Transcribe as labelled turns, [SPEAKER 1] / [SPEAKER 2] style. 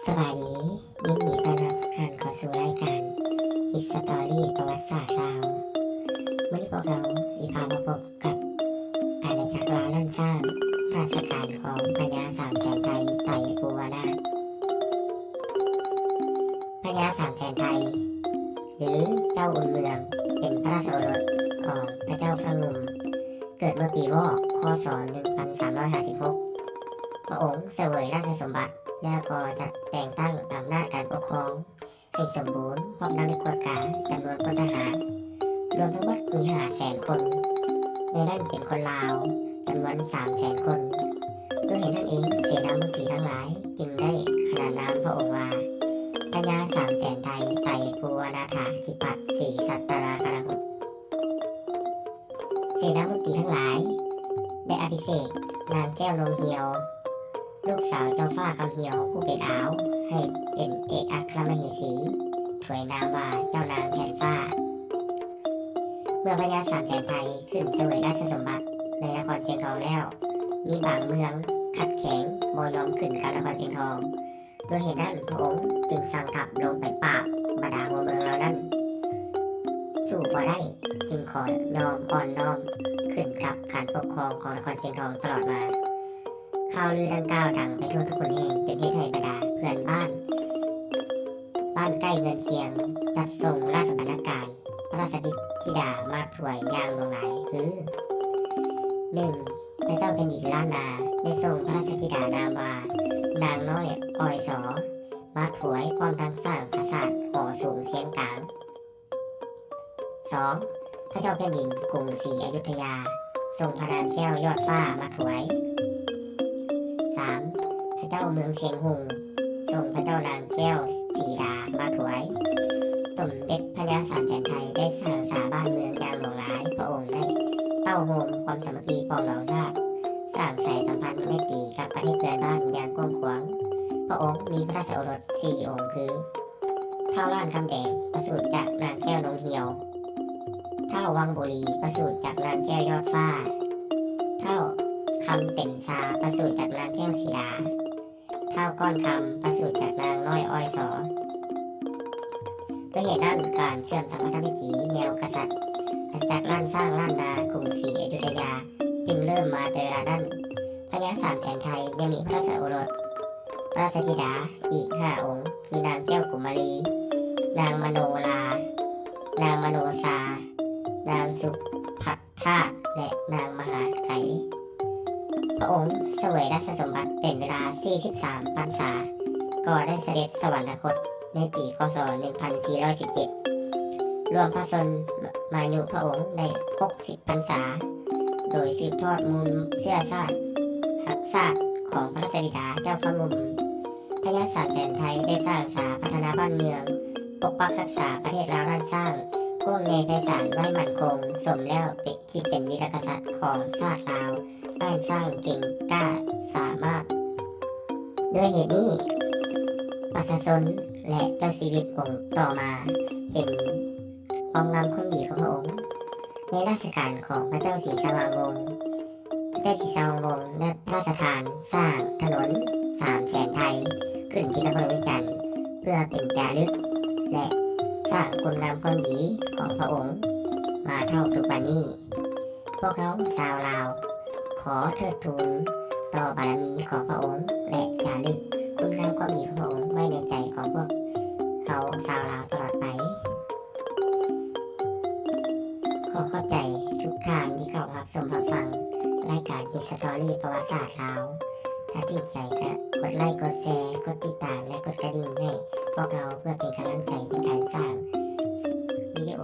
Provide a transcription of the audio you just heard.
[SPEAKER 1] สบายดียินดีต้อนรับทุกท่านเข้าสู่รายการ History ประวัติศาสตร์ลาววันนี้พวกเราสิพามาพบกับอาณาจักรลาวล้านสร้างราชการของพญาสามแสนไทยไต่ภูวนาถพญาสามแสนไทยหรือเจ้าอุ่นเมืองเป็นพระราชโอรสของพระเจ้าพระงุมเกิดเมื่อปีวอกคศ1356พระองค์เสวยราชสมบัติแล้วก็จะแต่งตั้งอำนาจการปกครองให้สมบูรณ์พร้อมทั้งในกฎกาจำนวนพลทหารรวมทั้งหมดมี500,000 คนในนั้นเป็นคนลาวจำนวน300,000 คนด้วยเหตุนั้นเองเสนามนตรีทั้งหลายจึงได้ขนานนามพระองค์ว่าพญาสามแสนไทยไต่ภูวนาถธิปัตติศรีสัตตราคณหุตเสนามนตรีทั้งหลายได้อภิเษกนางแก้วนงเหียวลูกสาวเจ้าฟ้าคำเหียวผู้เป็นอ้าวให้เป็นเอกอัครมเหสีถวยนามว่าเจ้านางแผ่นฟ้าเมื่อพญาสามแสนไทยขึ้นเสวยราชสมบัติในนครเชียงทองแล้วมีบางเมืองขัดแข็งบ่ยอมขึ้นกับนครเชียงทองด้วยเหตุนั้นพระองค์จึงสั่งทัพลงไปปราบบรรดาหัวเมืองเหล่านั้นสู้บ่ได้จึงขอยอมอ่อนน้อมขึ้นกับการปกครองของนครเชียงทองตลอดมาข่าวลือดังกล่าวดังไปทั่วทุกคนแห่งจนเหตุให้บรรดาเพื่อนบ้านใกล้เงินเคียงจัดส่งราชบรรณาการพระราชธิดามาถวายอย่างหลวงหลายคือ 1. พระเจ้าแผ่นดินล้านนาได้ส่งพระราชธิดานามว่านางน้อยอ้อยสอมาถวายพร้อมทั้งสร้างปราสาทหอสูงเสียงกลาง 2. พระเจ้าแผ่นดินกรุงศรีอยุธยาส่งพระนางแก้วยอดฟ้ามาถวาย 3. พระเจ้าเมืองเชียงหุงส่งพระเจ้านางแก้วสีดามาถวายสมเด็จพระยาสามแสนไทยได้สร้างสาบ้านเมืองอย่างหลวงหลายพระองค์ได้เต้าโฮมความสามัคคีปองเหล่าชาติสร้างสายสัมพันธ์ไมตรีกับประเทศเพื่อนบ้านอย่างกว้างขวางพระองค์มีพระราชโอรส4 องค์คือเท้าล้านคำแดงประสูติจากนางแก้วนงเหียวเท้าวังบุรีประสูติจากนางแก้วยอดฟ้าเท้าคำเต็มซาประสูติจากนางแก้วสีดาเท้าก้อนคำประสูติจากนางน้อยอ้อยสอด้วยเหตุนั้นการเชื่อมสัมพันธวิถีแนวกษัตริย์จากล้านสร้างล้านนากรุงศรีอยุธยาจึงเริ่มมาแต่เวลานั้นพญาสามแสนไทยยังมีพระราชโอรสพระราชธิดาอีก5 องค์คือนางแก้วกุมารีนางมโนลานางมโนซานางสุภัทธาและนางมหาไกพระองค์เสวยราชสมบัติเป็นเวลา43 พรรษาก็ได้เสด็จสวรรคตในปีคศ1417รวมพระชนมายุพระองค์ใน60 พรรษาโดยสืบทอดมูลเชื้อชาติหักษาของพระราชบิดาเจ้าพระงุมพญาสามแสนไทยได้สร้างสาพัฒนาบ้านเมืองปกปักรักษาประเทศลาวล้านสร้างพวกใหญ่ไพศาลไว้มั่นคงสมแล้วที่เป็นวีรกษัตริย์ของชาติลาวล้านสร้างเก่งกล้าสามารถด้วยเหตุนี้ประชาชนและเจ้าชีวิตองค์ต่อมาเห็นความงามความดีของพระองค์ในราชการของพระเจ้าศรีสว่างวงศ์พระเจ้าศรีสว่างวงศ์ได้พระราชทานสร้างถนน3 แสนไทยขึ้นที่นครวิจันทร์เพื่อเป็นจารึกและสร้างคุณงามความดีของพระองค์มาเท่าทุกวันนี้พวกเราชาวลาวขอเทิดทูนต่อบารมีของพระองค์และจารึกคุณงามความดีของพระองค์ไว้ในใจของพวกเราชาวลาวตลอดไปขอเข้าใจทุกท่านที่เข้ารับชมรับฟังรายการ History ประวัติศาสตร์ลาวถ้าติดใจก็กดไลค์กดแชร์กดติดตามและกดกระดิ่งให้พวกเราเพื่อเป็นกำลังใจในการสร้างวิดีโอ